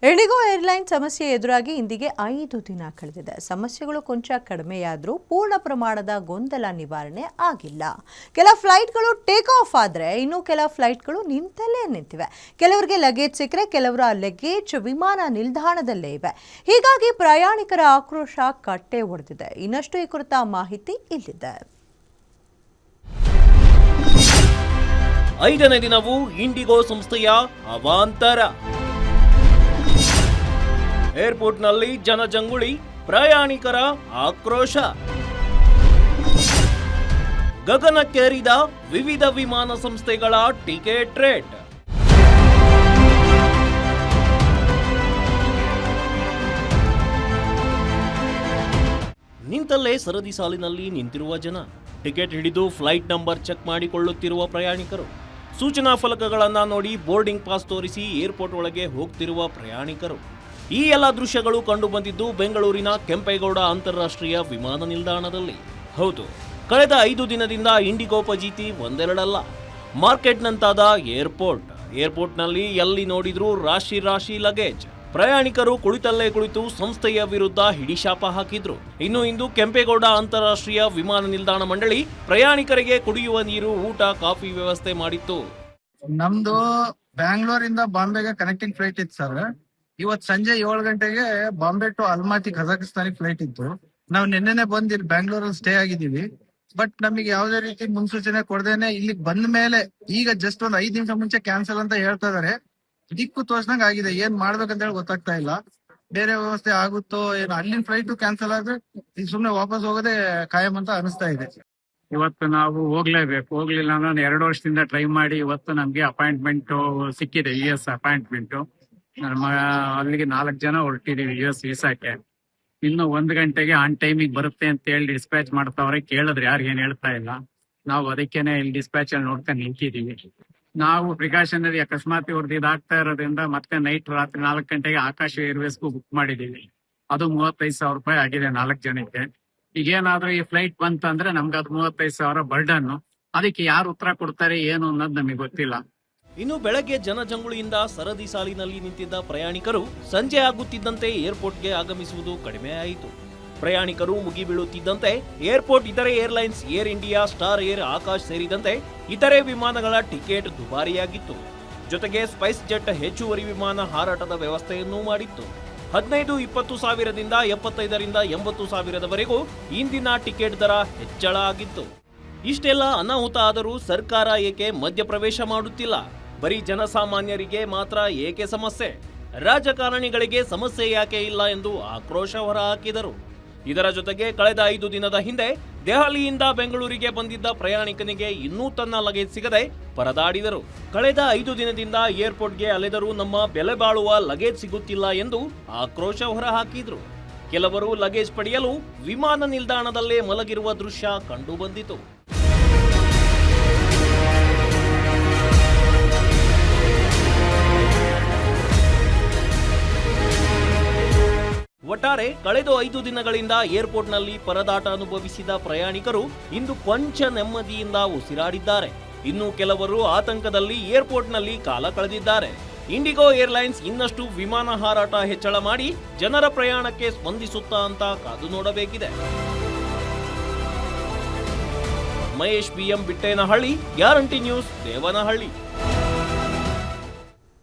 IndiGo airline ಸಮಸ್ಯೆ ಎದುರಾಗಿ ಇಂದಿಗೆ 5 ದಿನ ಕಳೆದಿದೆ. ಸಮಸ್ಯೆಗಳು ಕೊಂಚ ಕಡಿಮೆಯಾದರೂ ಪೂರ್ಣ ಪ್ರಮಾಣದ ಗೊಂದಲ ನಿವಾರಣೆ ಆಗಿಲ್ಲ. ಕೆಲ ಫ್ಲೈಟ್ಗಳು ಟೇಕ್ ಆಫ್ ಆದರೆ ಇನ್ನು ಕೆಲ ಫ್ಲೈಟ್ಗಳು ನಿಂತಲ್ಲೇ ನಿಂತಿವೆ. ಕೆಲವರಿಗೆ ಲಗೇಜ್ ಸಿಕ್ಕರೆ ಕೆಲವರ ಲಗೇಜ್ ವಿಮಾನ ನಿಲ್ದಾಣದಲ್ಲೇ ಇವೆ. ಹೀಗಾಗಿ ಪ್ರಯಾಣಿಕರ ಆಕ್ರೋಶ ಕಟ್ಟೆ ಒಡೆದಿದೆ. ಇನ್ನಷ್ಟು ಈ ಕುರಿತ ಮಾಹಿತಿ ಇಲ್ಲಿದೆ. 5ನೇ ದಿನವೂ ಇಂಡಿಗೋ ಸಂಸ್ಥೆಯ ಅವಾಂತರ. ಏರ್ಪೋರ್ಟ್ನಲ್ಲಿ ಜನಜಂಗುಳಿ, ಪ್ರಯಾಣಿಕರ ಆಕ್ರೋಶ. ಗಗನಕ್ಕೇರಿದ ವಿವಿಧ ವಿಮಾನ ಸಂಸ್ಥೆಗಳ ಟಿಕೆಟ್ ರೇಟ್. ನಿಂತಲ್ಲೇ ಸರದಿ ಸಾಲಿನಲ್ಲಿ ನಿಂತಿರುವ ಜನ, ಟಿಕೆಟ್ ಹಿಡಿದು ಫ್ಲೈಟ್ ನಂಬರ್ ಚೆಕ್ ಮಾಡಿಕೊಳ್ಳುತ್ತಿರುವ ಪ್ರಯಾಣಿಕರು, ಸೂಚನಾ ಫಲಕಗಳನ್ನು ನೋಡಿ ಬೋರ್ಡಿಂಗ್ ಪಾಸ್ ತೋರಿಸಿ ಏರ್ಪೋರ್ಟ್ ಒಳಗೆ ಹೋಗ್ತಿರುವ ಪ್ರಯಾಣಿಕರು. ಈ ಎಲ್ಲ ದೃಶ್ಯಗಳು ಕಂಡು ಬಂದಿದ್ದು ಬೆಂಗಳೂರಿನ ಕೆಂಪೇಗೌಡ ಅಂತಾರಾಷ್ಟ್ರೀಯ ವಿಮಾನ ನಿಲ್ದಾಣದಲ್ಲಿ. ಹೌದು, ಕಳೆದ 5 ದಿನದಿಂದ ಇಂಡಿಗೋ ಫಜೀತಿ ಒಂದೆರಡಲ್ಲ. ಮಾರ್ಕೆಟ್ನಂತಾದ ಏರ್ಪೋರ್ಟ್ನಲ್ಲಿ ಎಲ್ಲಿ ನೋಡಿದ್ರೂ ರಾಶಿ ಲಗೇಜ್. ಪ್ರಯಾಣಿಕರು ಕುಳಿತಲ್ಲೇ ಕುಳಿತು ಸಂಸ್ಥೆಯ ವಿರುದ್ಧ ಹಿಡಿಶಾಪ ಹಾಕಿದ್ರು. ಇನ್ನು ಇಂದು ಕೆಂಪೇಗೌಡ ಅಂತಾರಾಷ್ಟ್ರೀಯ ವಿಮಾನ ನಿಲ್ದಾಣ ಮಂಡಳಿ ಪ್ರಯಾಣಿಕರಿಗೆ ಕುಡಿಯುವ ನೀರು, ಊಟ, ಕಾಫಿ ವ್ಯವಸ್ಥೆ ಮಾಡಿತ್ತು. ನಮ್ದು ಬ್ಯಾಂಗ್ಳೂರಿಂದ ಬಾಂಬೆಗೆ ಕನೆಕ್ಟಿಂಗ್ ಫ್ಲೈಟ್ ಇತ್ತು ಸರ್. ಇವತ್ ಸಂಜೆ 7 ಗಂಟೆಗೆ ಬಾಂಬೆ ಟು ಅಲ್ಮಾತಿ ಕಜಾಕಿಸ್ತಾನಿಗೆ ಫ್ಲೈಟ್ ಇತ್ತು. ನಾವು ನಿನ್ನೆನೆ ಬಂದು ಇಲ್ಲಿ ಬ್ಯಾಂಗ್ಳೂರಲ್ಲಿ ಸ್ಟೇ ಆಗಿದ್ದೀವಿ. ಬಟ್ ನಮಗೆ ಯಾವುದೇ ರೀತಿ ಮುನ್ಸೂಚನೆ ಕೊಡದೇನೆ ಇಲ್ಲಿಗೆ ಬಂದ ಮೇಲೆ ಈಗ ಜಸ್ಟ್ ಒಂದು 5 ನಿಮಿಷ ಮುಂಚೆ ಕ್ಯಾನ್ಸಲ್ ಅಂತ ಹೇಳ್ತಾ ಇದಾರೆ. ದಿಕ್ಕು ತೋರ್ಸ್ದಂಗ್ ಆಗಿದೆ. ಏನ್ ಮಾಡ್ಬೇಕಂತ ಹೇಳಿ ಗೊತ್ತಾಗ್ತಾ ಇಲ್ಲ. ಬೇರೆ ವ್ಯವಸ್ಥೆ ಆಗುತ್ತೋ ಏನೋ. ಅಲ್ಲಿನ ಫ್ಲೈಟ್ ಕ್ಯಾನ್ಸಲ್ ಆದ್ರೆ ಈಗ ಸುಮ್ನೆ ವಾಪಸ್ ಹೋಗೋದೇ ಕಾಯಂ ಅಂತ ಅನಿಸ್ತಾ ಇದೆ. ಇವತ್ತು ನಾವು ಹೋಗ್ಲೇಬೇಕು. ಹೋಗ್ಲಿಲ್ಲ ಅಂದ್ರೆ 2 ವರ್ಷದಿಂದ ಟ್ರೈ ಮಾಡಿ ಇವತ್ತು ನಮ್ಗೆ ಅಪಾಯಿಂಟ್ಮೆಂಟ್ ಸಿಕ್ಕಿದೆ, US ಅಪಾಯಿಂಟ್ಮೆಂಟ್. ನಮ್ಮ ಅಲ್ಲಿಗೆ 4 ಜನ ಹೊರಟಿದೀವಿ US ವೀಸಾಕ್ಕೆ. ಇನ್ನು 1 ಗಂಟೆಗೆ ಆನ್ ಟೈಮಿಗೆ ಬರುತ್ತೆ ಅಂತ ಹೇಳಿ ಡಿಸ್ಪ್ಯಾಚ್ ಮಾಡ್ತಾವ್ರೆ. ಕೇಳಿದ್ರೆ ಯಾರು ಏನ್ ಹೇಳ್ತಾ ಇಲ್ಲ. ನಾವು ಅದಕ್ಕೇನೆ ಇಲ್ಲಿ ಡಿಸ್ಪ್ಯಾಚ್ ಅಲ್ಲಿ ನೋಡ್ಕೊಂಡು ನಿಂತಿದೀವಿ. ನಾವು ಪ್ರಿಕಾಷನರಿ ಅಕಸ್ಮಾತ್ ಇವ್ರದ್ದು ಇದಾಗ್ತಾ ಇರೋದ್ರಿಂದ ಮತ್ತೆ ರಾತ್ರಿ 4 ಗಂಟೆಗೆ ಆಕಾಶ ಏರ್ವೇಸ್ಗೂ ಬುಕ್ ಮಾಡಿದೀವಿ. ಅದು 35,000 ರೂಪಾಯಿ ಆಗಿದೆ 4 ಜನಕ್ಕೆ. ಈಗೇನಾದ್ರೂ ಈ ಫ್ಲೈಟ್ ಬಂತಂದ್ರೆ ನಮ್ಗೆ ಅದು 35,000 ಬರ್ಡನ್. ಅದಕ್ಕೆ ಯಾರು ಉತ್ತರ ಕೊಡ್ತಾರೆ ಏನು ಅನ್ನೋದು ನಮಗೆ ಗೊತ್ತಿಲ್ಲ. ಇನ್ನು ಬೆಳಗ್ಗೆ ಜನಜಂಗುಳಿಯಿಂದ ಸರದಿ ಸಾಲಿನಲ್ಲಿ ನಿಂತಿದ್ದ ಪ್ರಯಾಣಿಕರು ಸಂಜೆ ಆಗುತ್ತಿದ್ದಂತೆ ಏರ್ಪೋರ್ಟ್ಗೆ ಆಗಮಿಸುವುದು ಕಡಿಮೆ ಆಯಿತು. ಪ್ರಯಾಣಿಕರು ಮುಗಿಬೀಳುತ್ತಿದ್ದಂತೆ ಏರ್ಪೋರ್ಟ್ ಇತರೆ airlines air India, star air, Akash ಸೇರಿದಂತೆ ಇತರೆ ವಿಮಾನಗಳ ಟಿಕೆಟ್ ದುಬಾರಿಯಾಗಿತ್ತು. ಜೊತೆಗೆ ಸ್ಪೈಸ್ ಜೆಟ್ ಹೆಚ್ಚುವರಿ ವಿಮಾನ ಹಾರಾಟದ ವ್ಯವಸ್ಥೆಯನ್ನೂ ಮಾಡಿತ್ತು. 15-20 ಸಾವಿರದಿಂದ 75ರಿಂದ 80 ಸಾವಿರದವರೆಗೂ ಇಂದಿನ ಟಿಕೆಟ್ ದರ ಹೆಚ್ಚಳ ಆಗಿತ್ತು. ಇಷ್ಟೆಲ್ಲ ಅನಾಹುತ ಆದರೂ ಸರ್ಕಾರ ಏಕೆ ಮಧ್ಯಪ್ರವೇಶ ಮಾಡುತ್ತಿಲ್ಲ? ಬರೀ ಜನಸಾಮಾನ್ಯರಿಗೆ ಮಾತ್ರ ಏಕೆ ಸಮಸ್ಯೆ? ರಾಜಕಾರಣಿಗಳಿಗೆ ಸಮಸ್ಯೆ ಯಾಕೆ ಇಲ್ಲ ಎಂದು ಆಕ್ರೋಶ ಹೊರಹಾಕಿದರು. ಇದರ ಜೊತೆಗೆ ಕಳೆದ 5 ದಿನದ ಹಿಂದೆ ದೆಹಲಿಯಿಂದ ಬೆಂಗಳೂರಿಗೆ ಬಂದಿದ್ದ ಪ್ರಯಾಣಿಕನಿಗೆ ಇನ್ನೂ ತನ್ನ ಲಗೇಜ್ ಸಿಗದೆ ಪರದಾಡಿದರು. ಕಳೆದ 5 ದಿನದಿಂದ ಏರ್ಪೋರ್ಟ್ಗೆ ಅಲೆದರೂ ನಮ್ಮ ಬೆಲೆ ಬಾಳುವ ಲಗೇಜ್ ಸಿಗುತ್ತಿಲ್ಲ ಎಂದು ಆಕ್ರೋಶ ಹೊರಹಾಕಿದ್ರು. ಕೆಲವರು ಲಗೇಜ್ ಪಡೆಯಲು ವಿಮಾನ ನಿಲ್ದಾಣದಲ್ಲೇ ಮಲಗಿರುವ ದೃಶ್ಯ ಕಂಡು ಬಂದಿತು. ಒಟ್ಟಾರೆ ಕಳೆದ 5 ದಿನಗಳಿಂದ ಏರ್ಪೋರ್ಟ್ನಲ್ಲಿ ಪರದಾಟ ಅನುಭವಿಸಿದ ಪ್ರಯಾಣಿಕರು ಇಂದು ಕೊಂಚ ನೆಮ್ಮದಿಯಿಂದ ಉಸಿರಾಡಿದ್ದಾರೆ. ಇನ್ನು ಕೆಲವರು ಆತಂಕದಲ್ಲಿ ಏರ್ಪೋರ್ಟ್ನಲ್ಲಿ ಕಾಲ ಕಳೆದಿದ್ದಾರೆ. ಇಂಡಿಗೋ ಏರ್ಲೈನ್ಸ್ ಇನ್ನಷ್ಟು ವಿಮಾನ ಹಾರಾಟ ಹೆಚ್ಚಳ ಮಾಡಿ ಜನರ ಪ್ರಯಾಣಕ್ಕೆ ಸ್ಪಂದಿಸುತ್ತಾ ಅಂತ ಕಾದು ನೋಡಬೇಕಿದೆ. Mahesh BM Bittenahalli, guarantee news, Devanahalli.